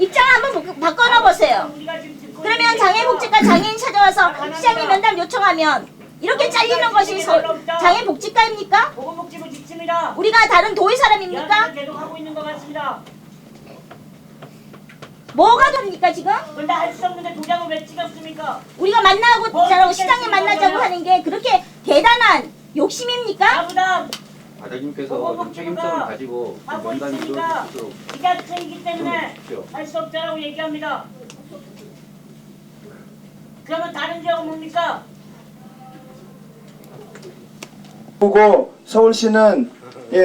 입장 한번 바꿔놔 보세요. 그러면 장애복지과 장애인 찾아와서 시장님 면담 요청하면 이렇게 잘리는 것이 장애복지과입니까? 보건복지부 지침이라. 우리가 다른 도의 사람입니까? 계속 하고 있는 것 같습니다. 뭐가 됩니까 지금? 근데 할 수 없는데 도장을 왜 찍었습니까? 우리가 만나고 시장님 만나자고 하는 게 그렇게 대단한 욕심입니까? 나보다 과장님께서 좀 책임성을 가지고 하고 면담이 있으니까 이루어질 수 있도록 지자체이기 때문에 그렇죠. 할 수 없다라고 얘기합니다. 그러면 다른 지역은 뭡니까? 보고 서울시는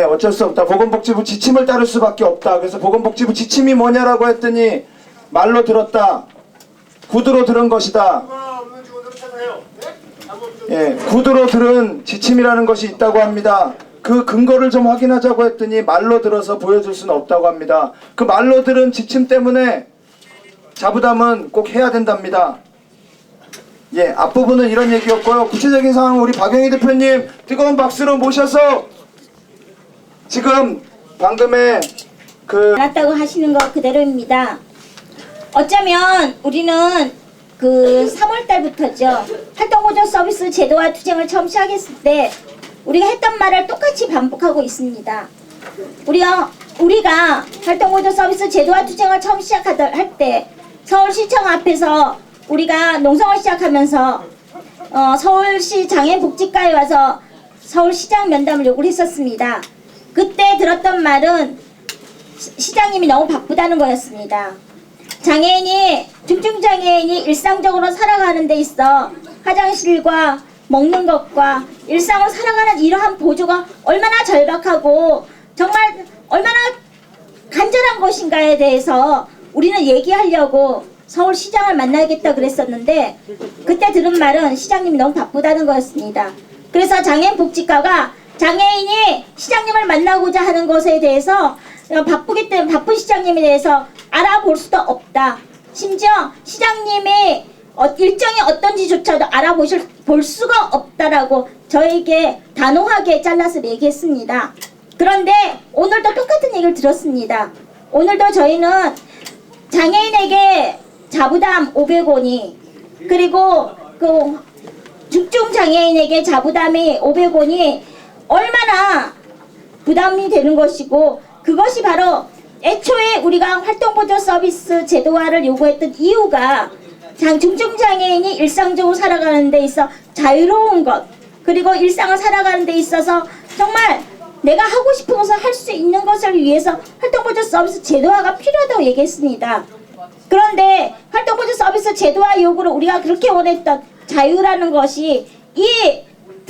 어쩔 수 없다. 보건복지부 지침을 따를 수밖에 없다. 그래서 보건복지부 지침이 뭐냐라고 했더니 말로 들었다. 구두로 들은 것이다. 구두로 들은 지침이라는 것이 있다고 합니다. 그 근거를 좀 확인하자고 했더니 말로 들어서 보여줄 수는 없다고 합니다. 그 말로 들은 지침 때문에 자부담은 꼭 해야 된답니다. 앞부분은 이런 얘기였고요. 구체적인 상황은 우리 박영희 대표님 뜨거운 박수로 모셔서 지금 방금의 알았다고 하시는 거 그대로입니다. 어쩌면 우리는 그 3월달부터죠. 활동보조 서비스 제도화 투쟁을 처음 시작했을 때 우리가 했던 말을 똑같이 반복하고 있습니다. 우리가 활동보조 서비스 제도화 투쟁을 처음 할 때 서울시청 앞에서 우리가 농성을 시작하면서 서울시 장애복지과에 와서 서울시장 면담을 요구를 했었습니다. 그때 들었던 말은 시장님이 너무 바쁘다는 거였습니다. 중증장애인이 일상적으로 살아가는 데 있어 화장실과 먹는 것과 일상으로 살아가는 이러한 보조가 얼마나 절박하고 정말 얼마나 간절한 것인가에 대해서 우리는 얘기하려고 서울시장을 만나야겠다 그랬었는데 그때 들은 말은 시장님이 너무 바쁘다는 거였습니다. 그래서 장애인복지과가 장애인이 시장님을 만나고자 하는 것에 대해서 바쁘기 때문에 바쁜 시장님에 대해서 알아볼 수도 없다. 심지어 시장님의 일정이 어떤지조차도 볼 수가 없다라고 저에게 단호하게 잘라서 얘기했습니다. 그런데 오늘도 똑같은 얘기를 들었습니다. 오늘도 저희는 장애인에게 자부담 500원이 그리고 그 중증장애인에게 자부담이 500원이 얼마나 부담이 되는 것이고 그것이 바로 애초에 우리가 활동보조 서비스 제도화를 요구했던 이유가 중증장애인이 일상적으로 살아가는 데 있어 자유로운 것 그리고 일상을 살아가는 데 있어서 정말 내가 하고 싶은 것을 할 수 있는 것을 위해서 활동보조 서비스 제도화가 필요하다고 얘기했습니다. 그런데 활동보조 서비스 제도화 요구를 우리가 그렇게 원했던 자유라는 것이 이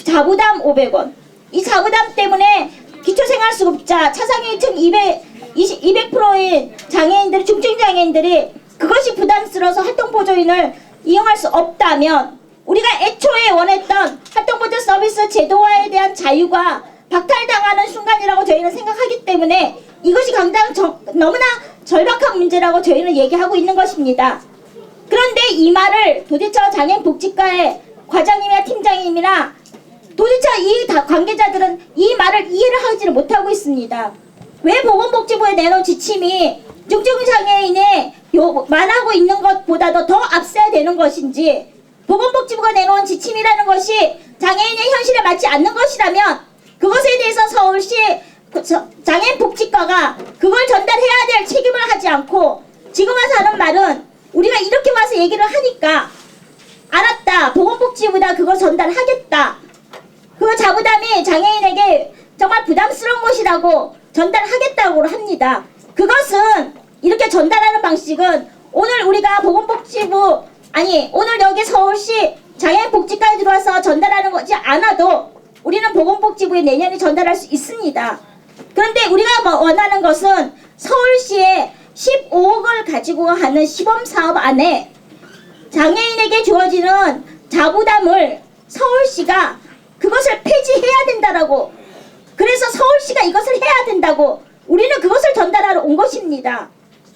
자부담 500원 이 자부담 때문에 기초생활수급자 차상위층 200%인 장애인들이 중증장애인들이 그것이 부담스러워서 활동보조인을 이용할 수 없다면 우리가 애초에 원했던 활동보조 서비스 제도화에 대한 자유가 박탈당하는 순간이라고 저희는 생각하기 때문에 이것이 너무나 절박한 문제라고 저희는 얘기하고 있는 것입니다. 그런데 이 말을 도대체 장애인복지과의 과장님이나 팀장님이나 도대체 이 관계자들은 이 말을 이해를 하지를 못하고 있습니다. 왜 보건복지부에 내놓은 지침이 중증장애인의 말하고 있는 것보다도 더 앞서야 되는 것인지 보건복지부가 내놓은 지침이라는 것이 장애인의 현실에 맞지 않는 것이라면 그것에 대해서 서울시 장애인복지과가 그걸 전달해야 될 책임을 하지 않고 지금 와서 하는 말은 우리가 이렇게 와서 얘기를 하니까 알았다 보건복지부다 그걸 전달하겠다 그 자부담이 장애인에게 정말 부담스러운 것이라고 전달하겠다고 합니다. 그것은 이렇게 전달하는 방식은 오늘 우리가 보건복지부 오늘 여기 서울시 장애인복지과에 들어와서 전달하는 거지 않아도 우리는 보건복지부에 내년에 전달할 수 있습니다. 그런데 우리가 원하는 것은 서울시에 15억을 가지고 하는 시범사업 안에 장애인에게 주어지는 자부담을 서울시가 그것을 폐지해야 된다라고 그래서 서울시가 이것을 해야 된다고 우리는 그것을 전달하러 온 것입니다.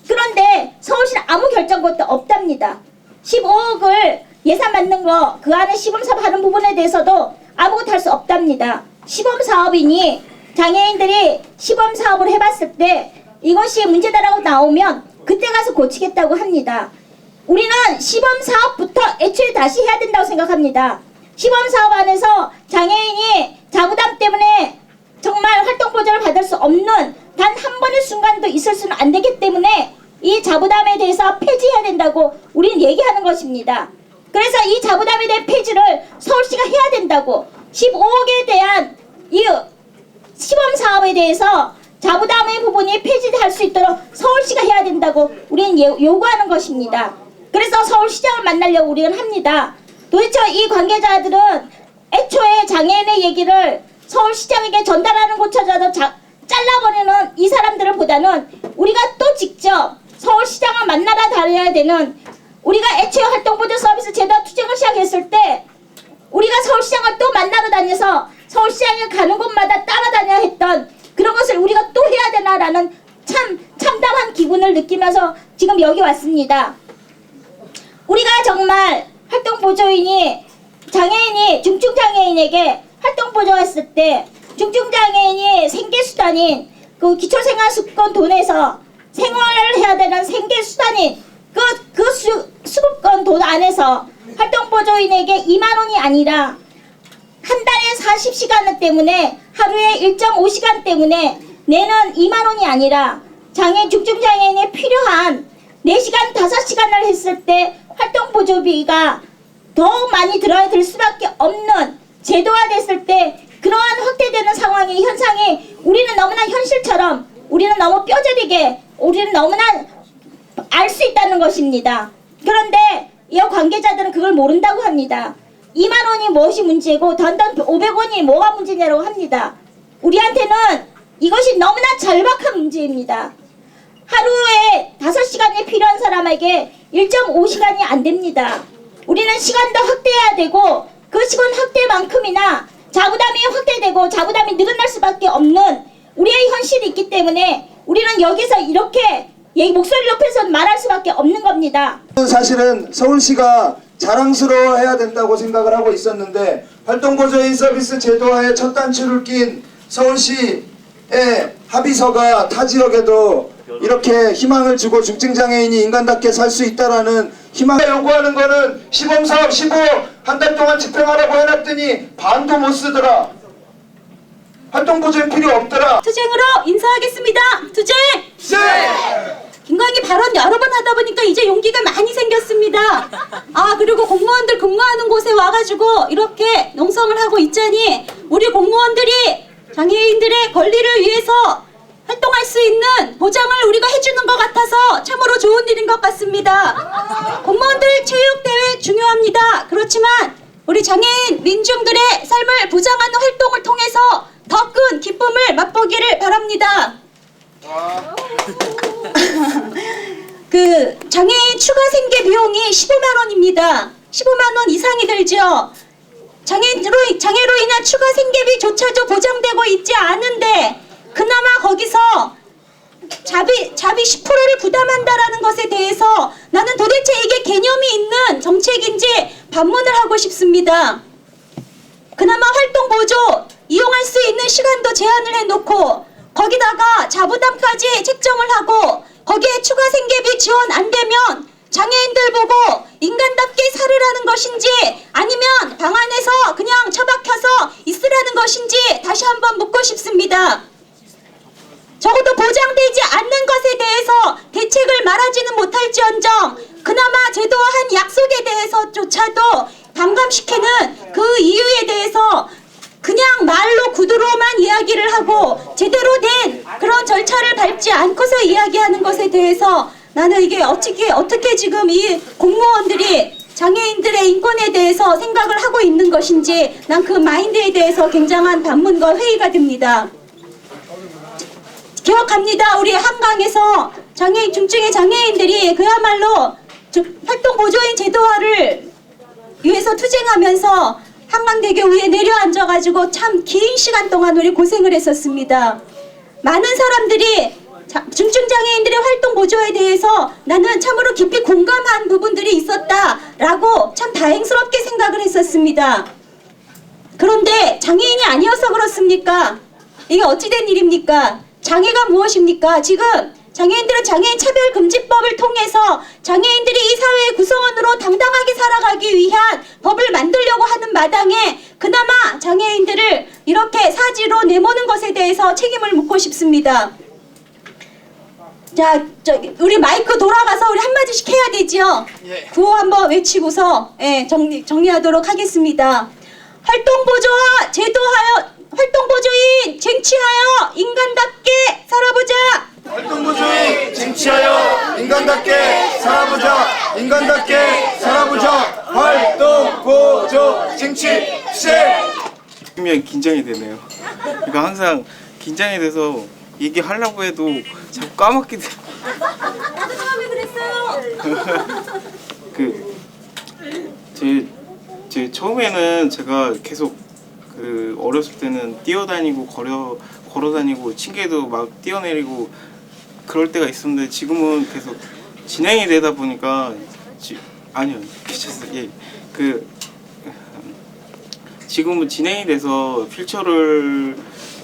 그런데 서울시는 아무 결정권도 없답니다. 15억을 예산 받는 거 그 안에 시범사업 하는 부분에 대해서도 아무것도 할 수 없답니다. 시범사업이니 장애인들이 시범사업을 해봤을 때 이것이 문제다라고 나오면 그때 가서 고치겠다고 합니다. 우리는 시범사업부터 애초에 다시 해야 된다고 생각합니다. 시범사업 안에서 장애인이 자부담 때문에 정말 활동보조를 받을 수 없는 단 한 번의 순간도 있을 수는 안 되기 때문에 이 자부담에 대해서 폐지해야 된다고 우리는 얘기하는 것입니다. 그래서 이 자부담에 대한 폐지를 서울시가 해야 된다고 15억에 대한 이 시범사업에 대해서 자부담의 부분이 폐지할 수 있도록 서울시가 해야 된다고 우리는 요구하는 것입니다. 그래서 서울시장을 만나려고 우리는 합니다. 도대체 이 관계자들은 애초에 장애인의 얘기를 서울시장에게 전달하는 것조차도 잘라버리는 이 사람들을 보다는 우리가 또 직접 서울시장을 만나러 다녀야 되는, 우리가 애초에 활동보조 서비스 제도 투쟁을 시작했을 때 우리가 서울시장을 또 만나러 다녀서 서울시장에 가는 곳마다 따라다녀야 했던 그런 것을 우리가 또 해야 되나라는 참담한 기분을 느끼면서 지금 여기 왔습니다. 우리가 정말 활동보조인이 장애인이 중증장애인에게 활동보조했을 때 중증장애인이 생계수단인 그 기초생활수급권 돈에서 생활을 해야 되는 생계수단인 그 수급권 돈 안에서 활동보조인에게 2만 원이 아니라 한 달에 40시간 때문에 하루에 1.5시간 때문에 내는 2만 원이 아니라 중증장애인에 필요한 4시간, 5시간을 했을 때 활동보조비가 더욱 많이 들어야 될 수밖에 없는 제도화 됐을 때 그러한 확대되는 상황의 현상이 우리는 너무나 현실처럼 우리는 너무 뼈저리게 우리는 너무나 알 수 있다는 것입니다. 그런데 이 관계자들은 그걸 모른다고 합니다. 2만 원이 무엇이 문제고 단돈 500원이 뭐가 문제냐고 합니다. 우리한테는 이것이 너무나 절박한 문제입니다. 하루에 5시간이 필요한 사람에게 1.5시간이 안 됩니다. 우리는 시간도 확대해야 되고 그 시간 확대만큼이나 자부담이 확대되고 자부담이 늘어날 수밖에 없는 우리의 현실이 있기 때문에 우리는 여기서 이렇게 목소리 높여서 말할 수밖에 없는 겁니다. 사실은 서울시가 자랑스러워해야 된다고 생각을 하고 있었는데 활동보조인 서비스 제도화에 첫 단추를 낀 서울시의 합의서가 타 지역에도 이렇게 희망을 주고 중증장애인이 인간답게 살 수 있다라는 희망을 요구하는 거는 시범사업 15억 한 달 동안 집행하라고 해놨더니 반도 못 쓰더라. 활동보조인 필요 없더라. 투쟁으로 인사하겠습니다. 투쟁! 네! 김광희 발언 여러 번 하다 보니까 이제 용기가 많이 생겼습니다. 그리고 공무원들 근무하는 곳에 와가지고 이렇게 농성을 하고 있자니 우리 공무원들이 장애인들의 권리를 위해서 활동할 수 있는 보장을 우리가 해주는 것 같아서 참으로 좋은 일인 것 같습니다. 공무원들 체육대회 중요합니다. 그렇지만 우리 장애인 민중들의 삶을 보장하는 활동을 통해서 더 큰 기쁨을 맛보기를 바랍니다. 그 장애인 추가 생계 비용이 15만 원입니다. 15만 원 이상이 들죠. 장애로 인한 추가 생계비조차도 보장되고 있지 않은데 그나마 거기서 자비 10%를 부담한다라는 것에 대해서 나는 도대체 이게 개념이 있는 정책인지 반문을 하고 싶습니다. 그나마 활동보조 이용할 수 있는 시간도 제한을 해놓고 거기다가 자부담까지 책정을 하고 거기에 추가 생계비 지원 안 되면 장애인들 보고 인간답게 살으라는 것인지 아니면 방 안에서 그냥 처박혀서 있으라는 것인지 다시 한번 묻고 싶습니다. 적어도 보장되지 않는 것에 대해서 대책을 말하지는 못할지언정 그나마 제도화한 약속에 대해서조차도 반감시키는 그 이유에 대해서 그냥 말로 구두로만 이야기를 하고 제대로 된 그런 절차를 밟지 않고서 이야기하는 것에 대해서 나는 이게 어떻게 지금 이 공무원들이 장애인들의 인권에 대해서 생각을 하고 있는 것인지 난 그 마인드에 대해서 굉장한 반문과 회의가 듭니다. 기억합니다. 우리 한강에서 중증의 장애인들이 그야말로 활동보조인 제도화를 위해서 투쟁하면서 한강대교 위에 내려앉아가지고 참 긴 시간 동안 우리 고생을 했었습니다. 많은 사람들이 중증장애인들의 활동보조에 대해서 나는 참으로 깊이 공감한 부분들이 있었다라고 참 다행스럽게 생각을 했었습니다. 그런데 장애인이 아니어서 그렇습니까? 이게 어찌된 일입니까? 장애가 무엇입니까? 지금 장애인들은 장애인 차별금지법을 통해서 장애인들이 이 사회의 구성원으로 당당하게 살아가기 위한 법을 만들려고 하는 마당에 그나마 장애인들을 이렇게 사지로 내모는 것에 대해서 책임을 묻고 싶습니다. 자, 우리 마이크 돌아가서 우리 한마디씩 해야 되죠? 구호 한번 외치고서 정리하도록 하겠습니다. 활동보조와 활동보조인 쟁취하여 인간답게 살아보자. 활동보조인 쟁취하여 인간답게 살아보자. 인간답게 살아보자. 활동보조 쟁취 시작. 분명히 긴장이 되네요. 그러니까 항상 긴장이 돼서 얘기하려고 해도 자꾸 까먹게 돼요. 나도 처음에 그랬어요. 제 처음에는 제가 계속 어렸을 때는 뛰어다니고 걸어다니고 층계도 막 뛰어내리고 그럴 때가 있었는데 지금은 계속 진행이 되다 보니까 아니요 괜찮았어요. 예. 지금은 진행이 돼서 휠체어를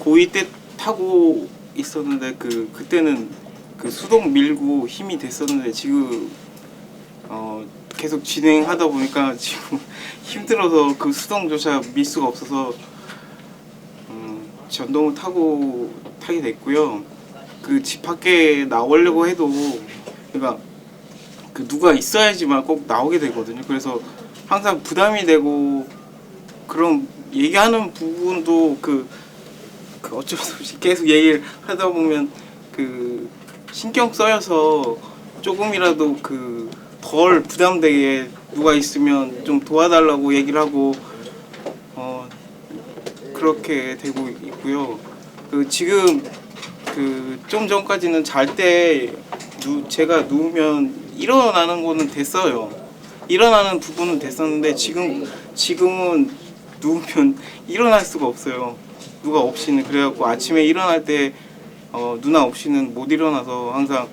고2 때 타고 있었는데 그때는 수동 밀고 힘이 됐었는데 지금 계속 진행하다 보니까 지금 힘들어서 수동조차 밀 수가 없어서 전동을 타게 됐고요. 집 밖에 나오려고 해도 그러니까 누가 있어야지만 꼭 나오게 되거든요. 그래서 항상 부담이 되고 그런 얘기하는 부분도 어쩔 수 없이 계속 얘기를 하다 보면 신경 써여서 조금이라도 덜 부담되게 누가 있으면 좀 도와달라고 얘기를 하고 그렇게 되고 있고요. 지금 좀 전까지는 잘 때 제가 누우면 일어나는 거는 됐어요. 일어나는 부분은 됐었는데 지금은 누우면 일어날 수가 없어요. 누가 없이는. 그래갖고 아침에 일어날 때 누나 없이는 못 일어나서 항상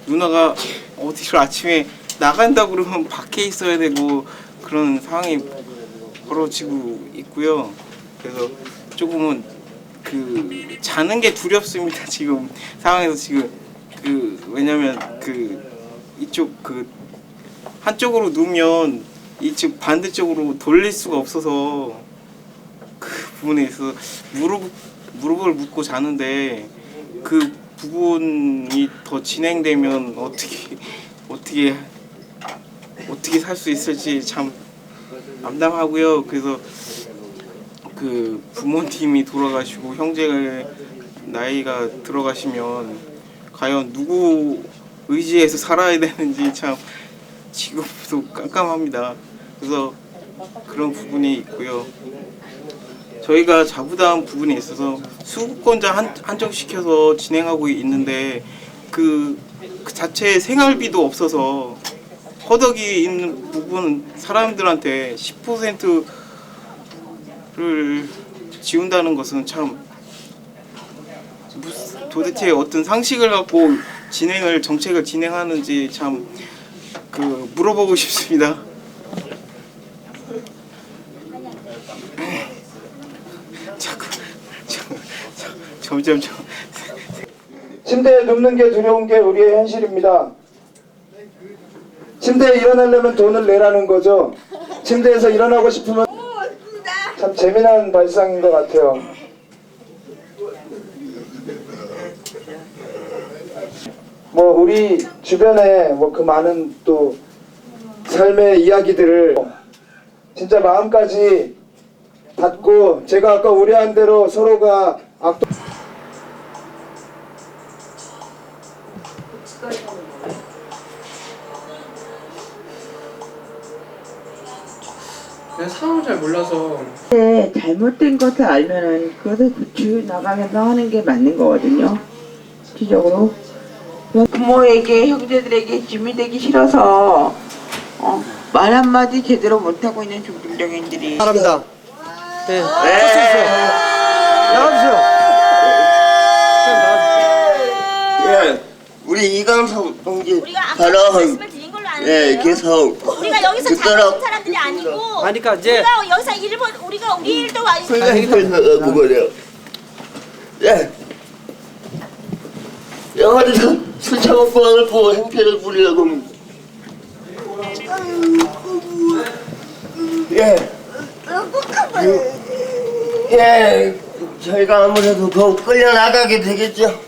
누나가 어디를 아침에 나간다 그러면 밖에 있어야 되고 그런 상황이 벌어지고 있고요. 그래서 조금은 자는 게 두렵습니다. 지금 상황에서 지금 왜냐면 이쪽 한쪽으로 누우면 이쪽 반대쪽으로 돌릴 수가 없어서 그 부분에 있어서 무릎을 묶고 자는데 그 부분이 더 진행되면 어떻게 살 수 있을지 참 암담하고요. 그래서 부모님이 돌아가시고 형제가 나이가 들어가시면 과연 누구 의지에서 살아야 되는지 참 지금도 깜깜합니다. 그래서 그런 부분이 있고요. 저희가 자부담 부분에 있어서 수급권자 한정시켜서 진행하고 있는데 그 자체의 생활비도 없어서 허덕이 있는 부분 사람들한테 10%를 지운다는 것은 참 도대체 어떤 상식을 갖고 정책을 진행하는지 참 물어보고 싶습니다. 점점 침대에 눕는 게 두려운 게 우리의 현실입니다. 침대에 일어나려면 돈을 내라는 거죠. 침대에서 일어나고 싶으면 참 재미난 발상인 것 같아요. 우리 주변에 그 많은 또 삶의 이야기들을 진짜 마음까지 닫고 제가 아까 우려한 대로 서로가 그냥 상황을 잘 몰라서 잘못된 것을 알면은 그것을 고쳐 나가면서 하는 게 맞는 거거든요. 실질적으로 부모에게 형제들에게 짐이 되기 싫어서 말 한마디 제대로 못하고 있는 중증장애인들이 사람이다. 네. 예, 우리 이강석 동지 우리가 아까 발언 말씀을 드린 걸로 아는데요. 계속 우리가 여기서 그거랑 잘하는 사람들이 아니고 그러니까 이제 우리가 여기서 우리 일도 와 있어. 그거래요. 예, 어디서 술 처먹고 와갖고 행패를 부리려고 합니다. 예, 저희가 아무래도 더욱 끌려나가게 되겠죠.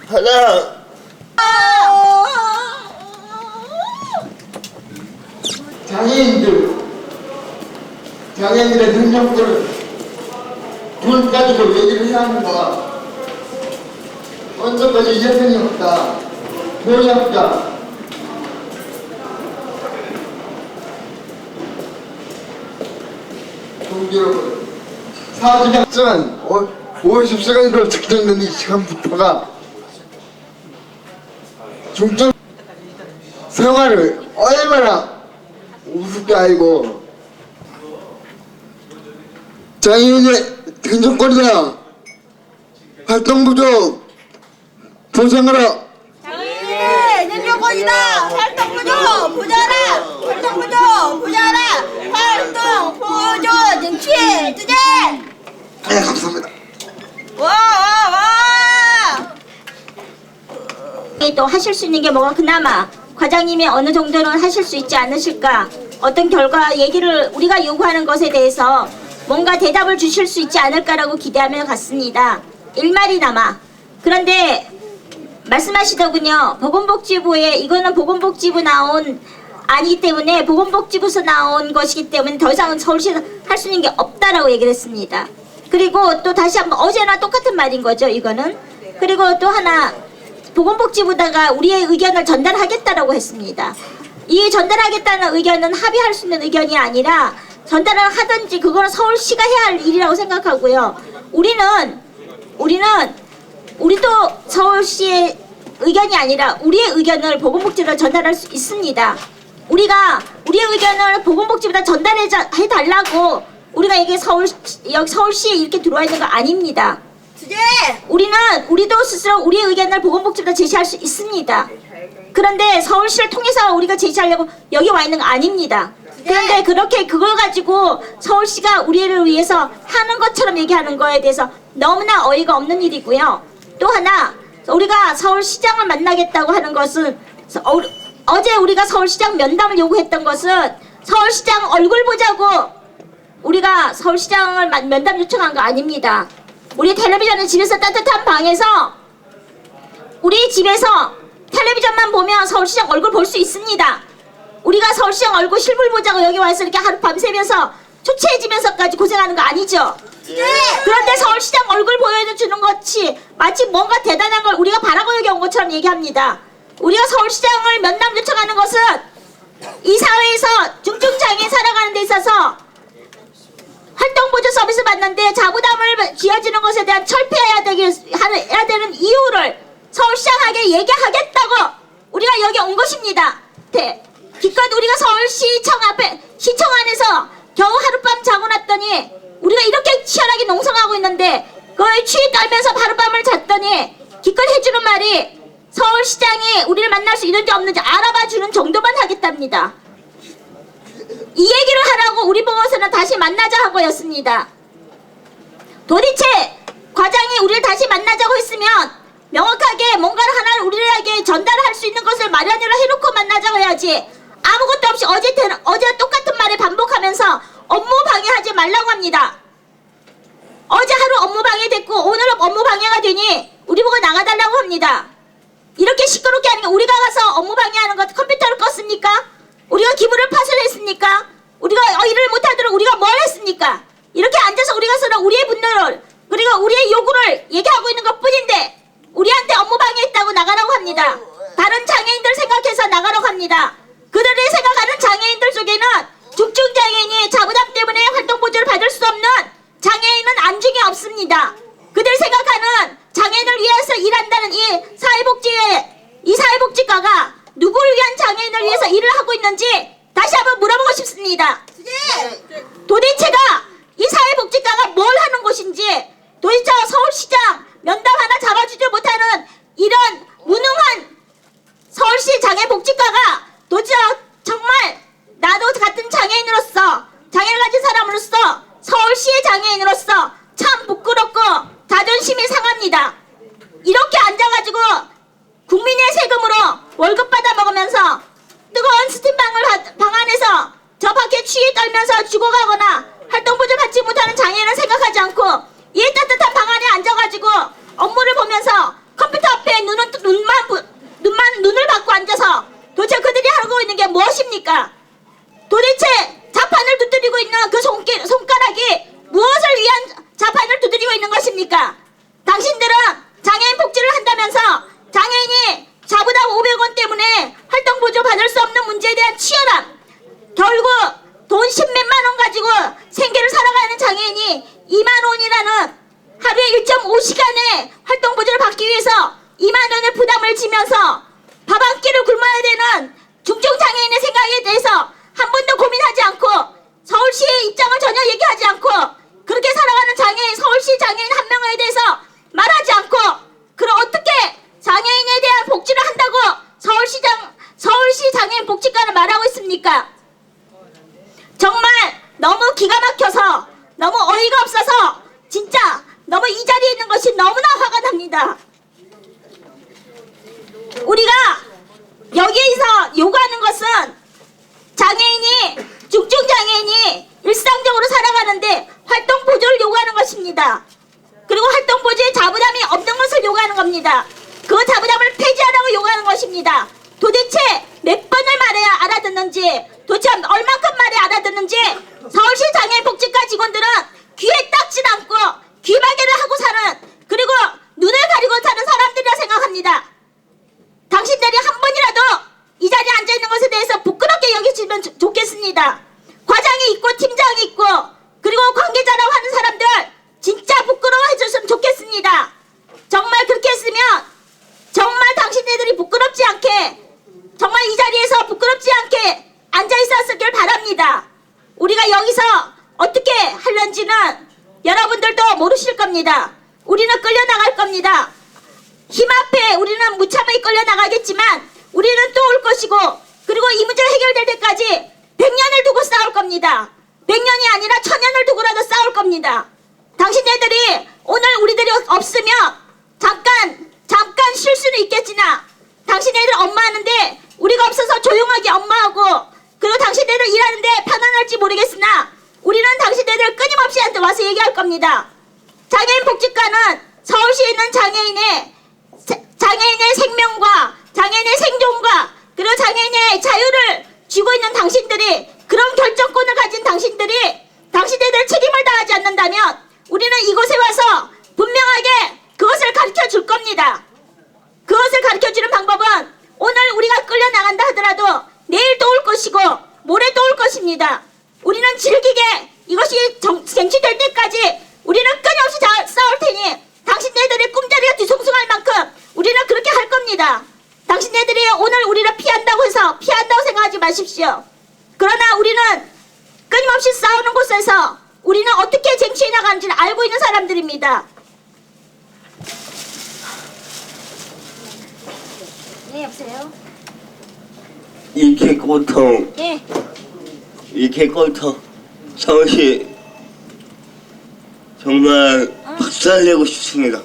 하나, 장애인들의 능력들을 돈 가지고 얘기를 해야 하는가. 언제까지 예산이 없다, 돈이 없다. 동지 여러분, 4주간 동안 50시간으로 측정된 이 시간부터가 중증 생활을 얼마나 우습게 알고 장애인의 등록권이나 활동 부족 보장하라. 장애인의 능력권이다. 활동 부족 부자라. 활동 부족 부자라. 활동 부족 등취 주제. 네, 감사합니다. 와. 또 하실 수 있는 게 뭐가 그나마 과장님이 어느 정도는 하실 수 있지 않으실까? 어떤 결과 얘기를 우리가 요구하는 것에 대해서 뭔가 대답을 주실 수 있지 않을까라고 기대하며 갔습니다. 일말이나마. 그런데 말씀하시더군요. 보건복지부에 이거는 보건복지부 나온 아니기 때문에 보건복지부에서 나온 것이기 때문에 더 이상은 서울시에서 할 수 있는 게 없다라고 얘기를 했습니다. 그리고 또 다시 한번 어제나 똑같은 말인 거죠. 이거는. 그리고 또 하나 보건복지부다가 우리의 의견을 전달하겠다라고 했습니다. 이 전달하겠다는 의견은 합의할 수 있는 의견이 아니라 전달을 하든지 그거는 서울시가 해야 할 일이라고 생각하고요. 우리도 서울시의 의견이 아니라 우리의 의견을 보건복지부에 전달할 수 있습니다. 우리가 우리의 의견을 보건복지부에 전달해달라고 우리가 이게 서울시에 이렇게 들어와 있는 거 아닙니다. 우리도 스스로 우리의 의견을 보건복지부에 제시할 수 있습니다. 그런데 서울시를 통해서 우리가 제시하려고 여기 와 있는 거 아닙니다. 그런데 그렇게 그걸 가지고 서울시가 우리를 위해서 하는 것처럼 얘기하는 거에 대해서 너무나 어이가 없는 일이고요. 또 하나 우리가 서울시장을 만나겠다고 하는 것은 어제 우리가 서울시장 면담을 요구했던 것은 서울시장 얼굴 보자고 우리가 서울시장을 면담 요청한 거 아닙니다. 우리 텔레비전은 집에서 따뜻한 방에서 우리 집에서 텔레비전만 보면 서울시장 얼굴 볼 수 있습니다. 우리가 서울시장 얼굴 실물 보자고 여기 와서 이렇게 하루 밤새면서 초췌해지면서까지 고생하는 거 아니죠? 그런데 서울시장 얼굴 보여주는 것이 마치 뭔가 대단한 걸 우리가 바라고 여기 온 것처럼 얘기합니다. 우리가 서울시장을 면담 요청하는 것은 이 사회에서 중증장애인 살아가는 데 있어서 활동보조 서비스 받는데 자부담을 지어지는 것에 대한 철폐해야 되는 이유를 서울시장에게 얘기하겠다고 우리가 여기 온 것입니다. 기껏 우리가 서울시청 앞에 시청 안에서 겨우 하룻밤 자고 났더니 우리가 이렇게 치열하게 농성하고 있는데 거의 추위 떨면서 하룻밤을 잤더니 기껏 해주는 말이 서울시장이 우리를 만날 수 있는지 없는지 알아봐주는 정도만 하겠답니다. 이 얘기를 하라고 우리 보고서는 다시 만나자 하고였습니다. 도대체 과장이 우리를 다시 만나자고 했으면 명확하게 뭔가를 하나를 우리에게 전달할 수 있는 것을 마련을 해놓고 만나자고 해야지 아무것도 없이 어제 똑같은 말을 반복하면서 업무 방해하지 말라고 합니다. 어제 하루 업무 방해됐고 오늘은 업무 방해가 되니 우리 보고 나가달라고 합니다. 이렇게 시끄럽게 하는 게 우리가 가서 업무 방해하는 것 컴퓨터를 껐습니까? 우리가 기물을 파손했습니까? 우리가 일을 못하도록 우리가 뭘 했습니까? 이렇게 앉아서 우리가 서로 우리의 분노를 그리고 우리의 요구를 얘기하고 있는 것 뿐인데 우리한테 업무 방해했다고 나가라고 합니다. 다른 장애인들 생각해서 나가라고 합니다. 그들이 생각하는 장애인들 속에는 중증장애인이 자부담 때문에 활동보조를 받을 수 없는 장애인은 안중에 없습니다. 그들 생각하는 장애인을 위해서 일한다는 이 사회복지과가 누구를 위한 장애인을 위해서 일을 하고 있는지 다시 한번 물어보고 싶습니다. 도대체가 이 사회복지과가 뭘 하는 곳인지 도대체 서울시장 면담 하나 잡아주지 못하는 이런 무능한 서울시 장애복지과가 도대체 정말 나도 같은 장애인으로서 장애를 가진 사람으로서 서울시의 장애인으로서 참 부끄럽고 자존심이 상합니다. 이렇게 앉아가지고 국민의 세금 뜨거운 스팀방을 방 안에서 저 밖에 추위에 떨면서 죽어가거나 활동보조 받지 못하는 장애인을 생각하지 않고 이 따뜻한 방 안에 앉아가지고 업무를 보면서 컴퓨터 앞에 눈을 받고 앉아서 도대체 그들이 하고 있는 게 무엇입니까? 도대체 자판을 두드리고 있는 그 손가락이 무엇을 위한 자판을 두드리고 있는 것입니까? 당신들은 장애인 복지를 한다면서 장애인이 자부담 500원 때문에 활동보조 받을 수 없는 문제에 대한 치열함, 결국 돈 10몇만 원 가지고 생계를 살아가는 장애인이 2만 원이라는 하루에 1.5시간의 활동보조를 받기 위해서 2만 원의 부담을 지면서 밥 한 끼를 굶어야 되는 중증장애인의 생각에 대해서 한 번도 고민하지 않고 서울시의 입장을 전혀 얘기하지 않고 그렇게 살아가는 장애인, 서울시 장애인 한 명에 대해서 말하지 않고 그럼 어떻게 장애인에 대한 복지를 한다고 서울시 장애인 복지과는 말하고 있습니까? 정말 너무 기가 막혀서 너무 어이가 없어서 진짜 너무 이 자리에 있는 것이 너무나 화가 납니다. 우리가 여기에서 요구하는 것은 장애인이 중증장애인이 일상적으로 살아가는데 활동보조를 요구하는 것입니다. 그리고 활동보조에 자부담이 없는 것을 요구하는 겁니다. 그 자부담을 폐지하라고 요구하는 것입니다. 도대체 몇 번을 말해야 알아듣는지, 도대체 얼만큼 말해야 알아듣는지 서울시 장애인 복지과 직원들은 귀에 닦지 않고 귀마개를 하고 사는, 그리고 눈을 가리고 사는 사람들이라 생각합니다. 당신들이 한 번이라도 이 자리에 앉아있는 것에 대해서 부끄럽게 여기시면 좋겠습니다. 과장이 있고 팀장이 있고 그리고 관계자라고 하는 사람들 진짜 부끄러워해 줬으면 좋겠습니다. 정말 그렇게 했으면 정말 당신네들이 부끄럽지 않게, 정말 이 자리에서 부끄럽지 않게 앉아있었길 바랍니다. 우리가 여기서 어떻게 하려는지는 여러분들도 모르실 겁니다. 우리는 끌려나갈 겁니다. 힘 앞에 우리는 무참하게 끌려나가겠지만 우리는 또 올 것이고, 그리고 이 문제가 해결될 때까지 100년을 두고 싸울 겁니다. 100년이 아니라 1000년을 두고라도 싸울 겁니다. 당신네들이 오늘 우리들이 없으면 잠깐 쉴 수는 있겠지나 당신네들 업무하는데 우리가 없어서 조용하게 업무하고, 그리고 당신네들 일하는데 편안할지 모르겠으나 우리는 당신네들 끊임없이 와서 얘기할 겁니다. 장애인 복지과는 서울시에 있는 장애인의 생명과 장애인의 생존과 그리고 장애인의 자유를 쥐고 있는 당신들이, 그런 결정권을 가진 당신네들 책임을 다하지 않는다면 우리는 이곳에 와서 분명하게 그것을 가르쳐 줄 겁니다. 그것을 가르쳐 주는 방법은 오늘 우리가 끌려나간다 하더라도 내일 또 올 것이고 모레 또 올 것입니다. 우리는 질기게 이것이 쟁취될 때까지 우리는 끊임없이 싸울 테니 당신네들의 꿈자리가 뒤숭숭할 만큼 우리는 그렇게 할 겁니다. 당신네들이 오늘 우리를 피한다고 해서 피한다고 생각하지 마십시오. 그러나 우리는 끊임없이 싸우는 곳에서 우리는 어떻게 쟁취해 나가는지를 알고 있는 사람들입니다. 네, 여보세요? 이 개꼴통, 예. 이 개꼴통 서울시 정말 박살내고 싶습니다.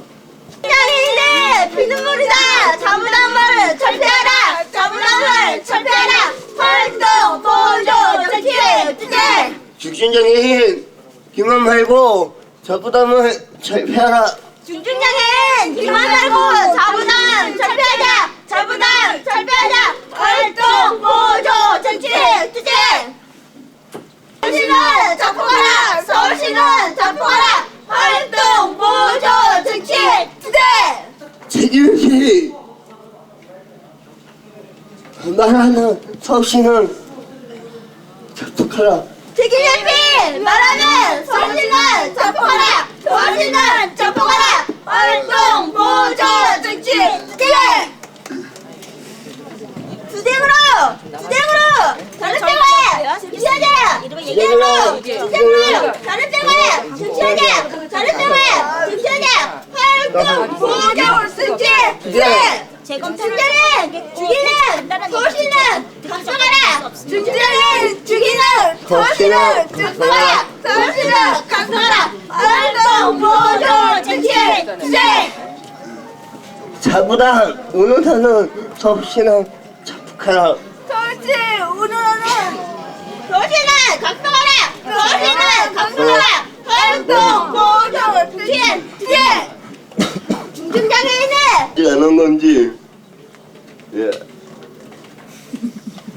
장애인의 피눈물이다. 자부담을 철폐하라. 자부담을 철폐하라. 활동 보조 정치 투쟁. 중증장애인 기만 말고 자부담을 철폐하라. 중증장애인 기만 말고 자부담 철폐하자. 자부담 철폐하자. 활동 보조 정치 투쟁. 서울시는 작동하라. 서울시는 작동하라. 활동 보조 정치 투쟁. 책임없이 말하는 서울시는 접촉하라. 책임없이 말하는 서울시는 작동하라. 서울시는 작동하라. 활동 보조 정치 투쟁. 투쟁으로 다른 때가 정치하자. 투쟁으로 다른 때가 정치하자. 다른 때가 정치하자. 활동 보조 정치 투쟁. 중증장애인 죽이는 서울시는 각성하라. 중증장애인 죽이는 서울시는 각성하라. 서울시는 각성하라. 활동 보조 정치 투쟁. 자부담 의논하는 서울시는 접촉하라. 서울시 운영하는 서울시는 각성하라. 서울시는 각성하라. 활동 보조 투쟁. 중증장애인은 안 한 건지 예.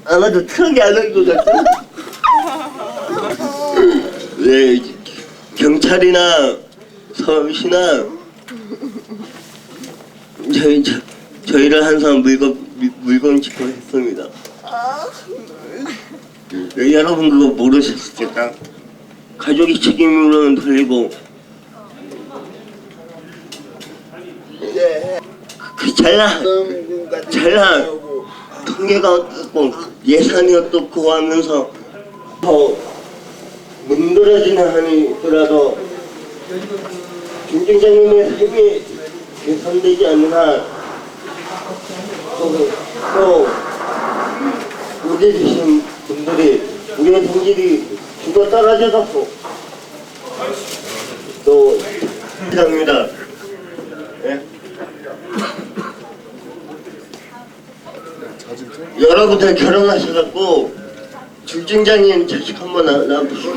아마도 트럭이 안 한 것 같아. 네, 경찰이나 서울시나 저희를 항상 물건 지켜했습니다. 네, 여러분 그거 모르셨을까? 가족이 책임으로는 돌리고 그 잘난 통계가 어떻고 예산이 어떻고 하면서 더 문드러지는 한이 있더라도 중증장애인의 삶이 개선되지 않는 한 또 우리 계신 분들이 우리의 동질이 죽어 떨어져서 또 합니다. 예? 여러분들 결혼하셔갖고 중증장애인 자식 한번 낳아보시죠.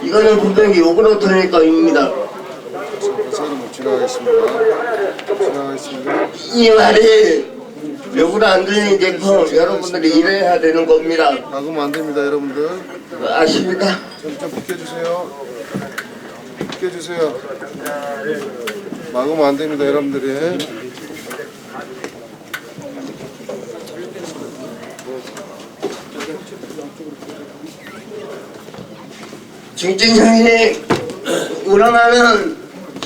이거는 분명히 욕으로 들을 거입니다. 이 말이 욕으로 안 들리니까 여러분들이 이래야 되는 겁니다. 막으면 안 됩니다, 여러분들. 아십니까? 좀 비켜주세요. 비켜주세요. 막으면 안 됩니다, 여러분들이. 중증장애인 우러나는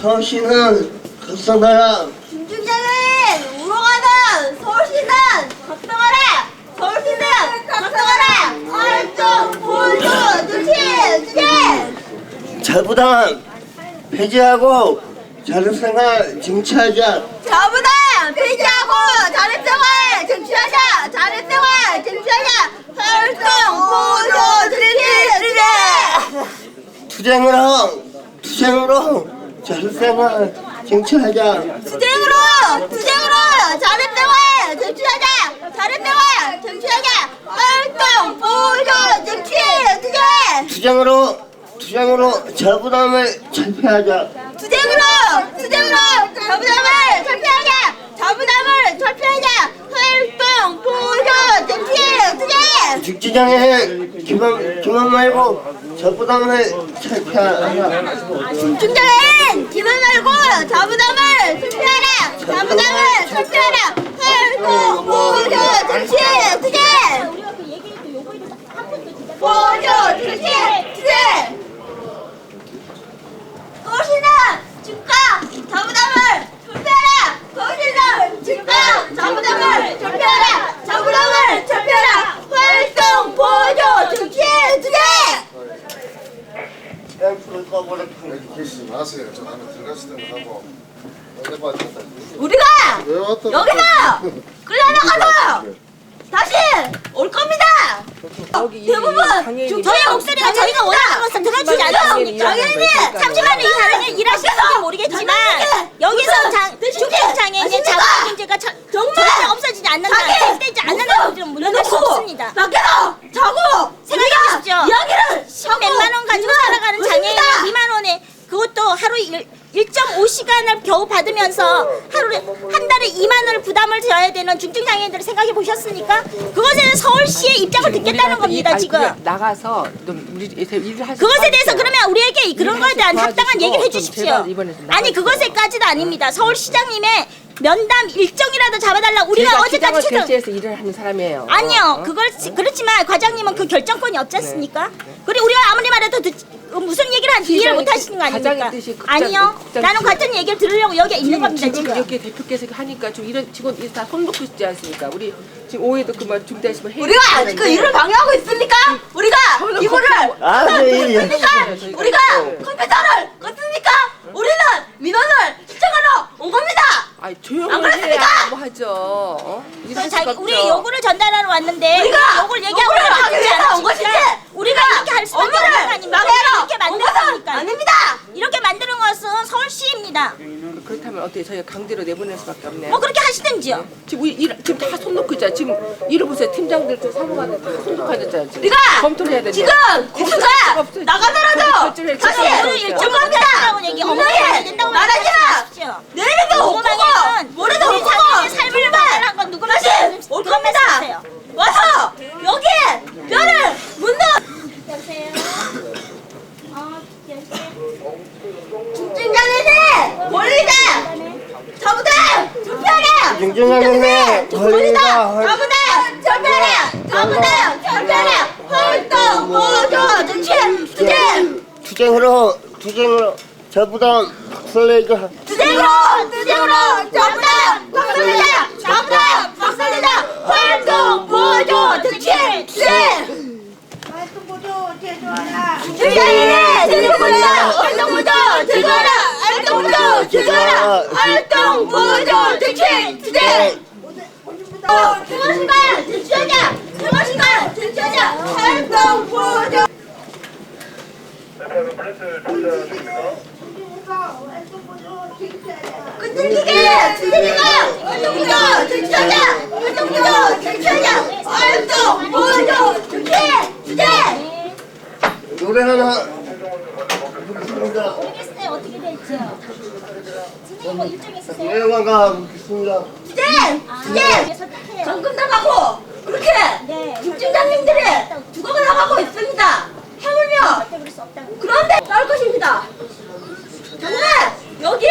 서울시는 각성하라. 중증장애인 우롱하는 서울시는 각성하라. 서울시는 각성하라. 활동 보조 투쟁. 자부당 폐지하고 자립생활 쟁취하자. 자부당 폐지하고 자립생활 쟁취하자. 자립생활 쟁취하자. 활동 보조 투쟁. 투쟁으로 자립생활 쟁취하자. 투쟁으로 자립생활 쟁취하자. 자립생활 쟁취하자. 활동 보조 투쟁. 투쟁으로 자부담을 철폐하자. 투쟁으로 자부담을 철폐하자. 자부담을 철폐하자. 활동 보조 투쟁. 중증장애인 기만 말고 자부담을 철폐하자. 중증장애인 기만 말고 자부담을 철폐하라. 자부담을 철폐하라. 활동 보조 투쟁. 보조 투쟁. 서울시는 즉각 자부담을 철폐하라. 서울시는 즉각 자부담을 철폐하라. 자부담을 철폐하라. 활동 보조 투쟁. 계시지 마세요. 저 안에 들어가시던 하고. 우리가 왜 왔다? 여기서 끌려나가서 다시 올 겁니다. 대부분 저희 목소리가 저희가 원하는 것을 들어주지 않습니다. 장애인이 30만 이상을 일하시는지 모르겠지만 여기서 중증장애인의 자본경제가 절대 없어지지 않는다, 되지 않는다는 것은 물러날 수 없습니다. 밖에서 자고 생각해보십시오. 10몇만 원 가지고 살아가는 장애인이 2만 원에 그것도 하루 1.5시간을 겨우 받으면서 하루에 한 달에 2만 원을 부담을 져야 되는 중증장애인들을 생각해 보셨습니까? 그것에는 서울시의 입장을 듣겠다는 겁니다. 지금 나가서 우리 일을 하시. 그것에 대해서 그러면 우리에게 그런 거에 대한 합당한 얘기를 해주십시오. 아니 그것에까지도 아닙니다. 서울시장님의 면담 일정이라도 잡아달라. 우리가 어제까지 결제해서 일을 하는 사람이에요. 아니요, 그렇지만 과장님은 그 결정권이 없지 않습니까? 그리고 우리가 아무리 말해도 무슨 얘기를 하는지 이해를 못 하시는 거 아닙니까? 아니요, 나는 같은 얘기를 들으려고 여기 있는 겁니다. 지금 이렇게 대표께서 하니까 좀 이런 직원 다 손 놓고 있지 않습니까? 우리 지금 오해도 그만 중대하시면 해야. 우리가 아직 그 일을 방해하고 있습니까? 우리가 이거를 우리가 컴퓨터를 껐습니까? 우리는 민원을 신청하러 온 겁니다. 조용히 해야 뭐 하죠. 자기 우리 요구를 전달하러 왔는데 우리가 요구를 얘기하고 하기 위해서 온 것이지. 우리가 이렇게 할 수밖에 없는 거 아닙니까? 이렇게 만드는 거니까. 아닙니다. 이렇게 만드는 것은 서울시입니다. 그렇다면 어떻게 저희가 강제로 내보낼 수밖에 없네요. 뭐 그렇게 하시든지요. 지금 지금 다 손 놓고 있잖아. 지금 이러 보세요. 팀장들 좀 사무관들 다손 놓고 있잖아. 지금 우리가 검토를 해야 되는데. 지금 국수가 나가더라도 다시 오늘 일정 합의하라고 얘기 엉뚱하게 된다고 말하지 마. 말하십시오. 내일도 못 보고 모레도 못 우리 보고 자기의 삶을 말한 건 누구나 다시 올 겁니다. 와서 여기에 뼈를 묻는 여보세요. 중증장애는 권리다. 저보다 투표하라. 중증장애는 권리다. 저보다 투표하라. 활동 보조 정치 투쟁으로 저부담 박살내자. 투쟁으로 저보다 박살내자. 활동 보조 정치 활동 보조 정치 투쟁 중앙신발 제출하자 활동 보조 끈질기게 활동 보조 제출하자 활동 보조 정치 투쟁 노래 하나 부르겠습니다. 모르겠어요. 어떻게 될지요. 지금 뭐 일정 있으세요? 노래가 부르겠습니다. 투쟁 정금 나가고 그렇게 네. 중증장님들이 죽어가 나가고 있습니다. 하물며 그럴 수 없다고. 그런데 나올 것입니다. 저는 여기에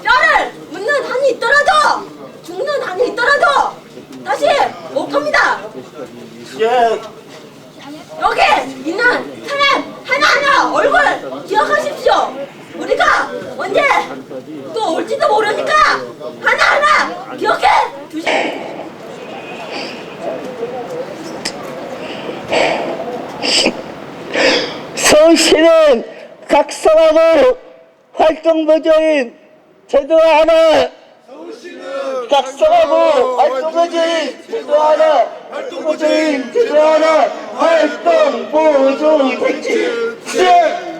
뼈를 묻는 한이 있더라도 죽는 한이 있더라도 다시 올 겁니다. 예. 여기 있는 사람 하나하나 얼굴 기억하십시오. 우리가 언제 또 올지도 모르니까 하나하나 기억해 두십시오. 서울시는 각성하고 활동보조인 제도 하나 각성하고 활동보조인 제도 하나 활동보조인 제도 하나 활동보조 택지 시작.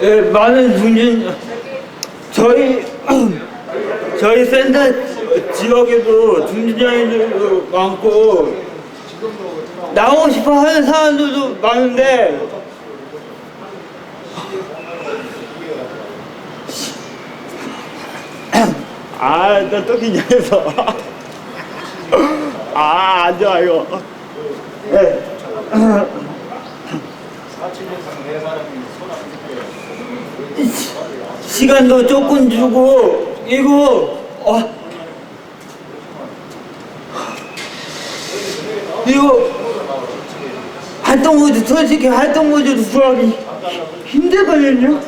예, 많은 중진 저희 센터 지역에도 중진장애도 많고 나오고 싶어 하는 사람들도 많은데 나 또 긴장해서 안 좋아 이거. 네. 시간도 조금 주고 이거 활동모드 솔직히 활동모드도 구하기 힘들거든요.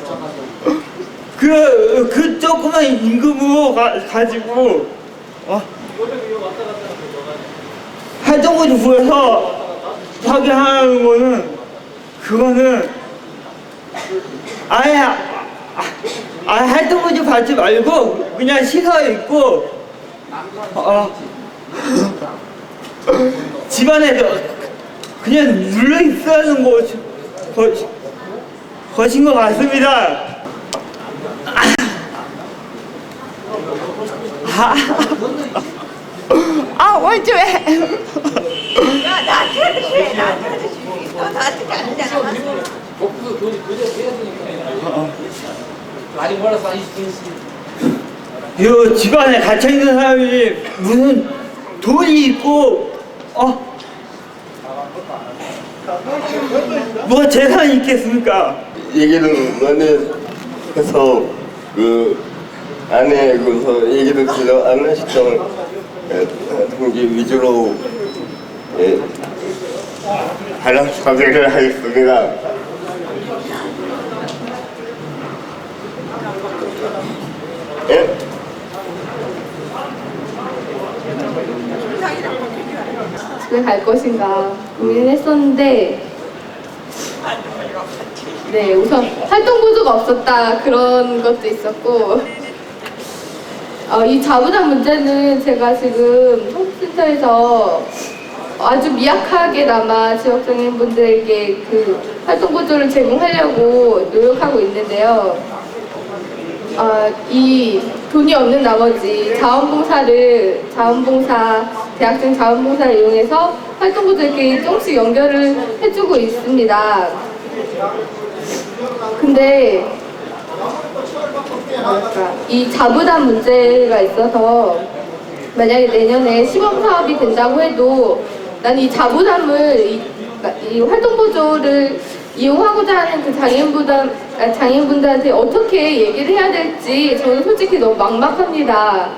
그 조그만 임금으로 가지고 활동모드 구해서 파괴하는 거는 그거는 아예 활동모드 받지 말고 그냥 시설에 있고 집안에 그냥 눌러 있어야 하는 것인 것 같습니다. 원주 왜? 이 집안에 갇혀 있는 사람이 무슨 돈이 있고 뭐 재산이 있겠습니까? 얘기를 많이 해서 그 안에 그 얘기를 들어 안내시청 동기 위주로 발언을 하겠습니다. 예? 집에 갈 것인가 고민했었는데 네 우선 활동 보조가 없었다 그런 것도 있었고 이 자부담 문제는 제가 지금 성북센터에서 아주 미약하게나마 지역장애인분들에게 그 활동보조를 제공하려고 노력하고 있는데요. 이 돈이 없는 나머지 대학생 자원봉사를 이용해서 활동보조에게 조금씩 연결을 해주고 있습니다. 근데 이 자부담 문제가 있어서 만약에 내년에 시범사업이 된다고 해도 난 이 자부담을 이 활동보조를 이용하고자 하는 그 장애인분들한테 어떻게 얘기를 해야 될지 저는 솔직히 너무 막막합니다.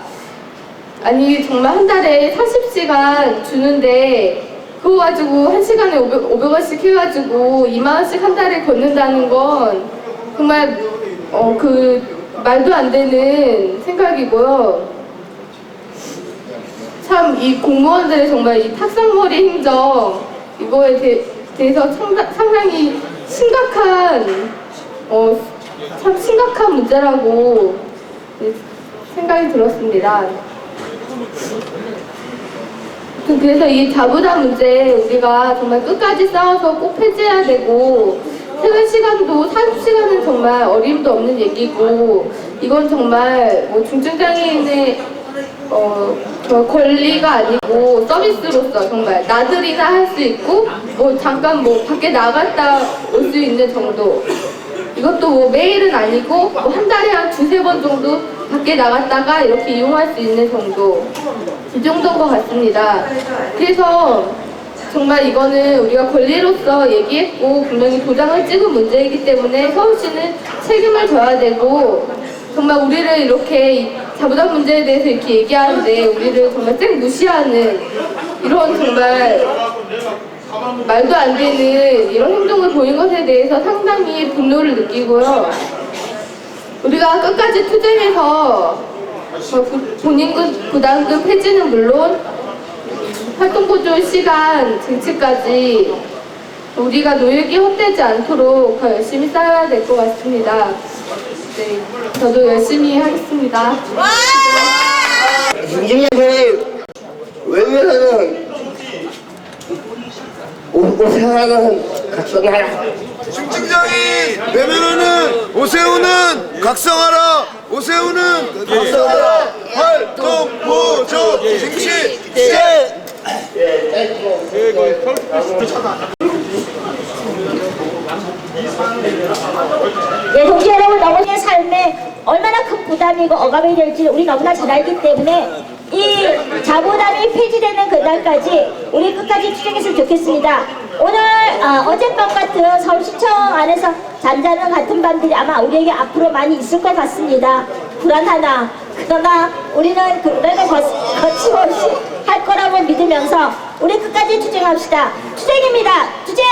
아니 정말 한 달에 40시간 주는데 그거 가지고 1시간에 500원씩 해가지고 2만원씩 한 달에 걷는다는 건 정말 그 말도 안 되는 생각이고요. 참 이 공무원들의 정말 이 탁상머리 행정 이거에 대해서 상당히 참 심각한 문제라고 생각이 들었습니다. 그래서 이 자부담 문제 우리가 정말 끝까지 싸워서 꼭 폐지해야 되고 퇴근 시간도 40시간은 정말 어림도 없는 얘기고 이건 정말 뭐 중증장애인의 권리가 아니고 서비스로서 정말 나들이나 할 수 있고 뭐 잠깐 뭐 밖에 나갔다 올 수 있는 정도 이것도 뭐 매일은 아니고 뭐 한 달에 한 2-3번 정도 밖에 나갔다가 이렇게 이용할 수 있는 정도 이 정도인 것 같습니다. 그래서 정말 이거는 우리가 권리로서 얘기했고 분명히 도장을 찍은 문제이기 때문에 서울시는 책임을 져야 되고 정말 우리를 이렇게 자부담 문제에 대해서 이렇게 얘기하는데 우리를 정말 쌩 무시하는 이런 정말 말도 안 되는 이런 행동을 보인 것에 대해서 상당히 분노를 느끼고요. 우리가 끝까지 투쟁해서 본인급 부담금 폐지는 물론 활동보조 시간 쟁취까지 우리가 노력이 헛되지 않도록 더 열심히 싸워야 될 것 같습니다. 네, 저도 열심히 하겠습니다. 중증장애인 외면하는 오세훈은 각성하라. 중증장애인 외면하는 오세훈은 각성하라. 오세훈은 각성하라. 활동보조 쟁취 시작. 예, 동지 여러분, 너무의 삶에 얼마나 큰 부담이고 어감이 될지 우리 너무나 잘 알기 때문에 이 자부담이 폐지되는 그날까지 우리 끝까지 투쟁했으면 좋겠습니다. 오늘 어젯밤 같은 서울시청 안에서 잠자는 같은 밤들이 아마 우리에게 앞으로 많이 있을 것 같습니다. 불안하나 그러나 우리는 그날을 거침없이 할 거라고 믿으면서 우리 끝까지 투쟁합시다. 투쟁입니다. 투쟁!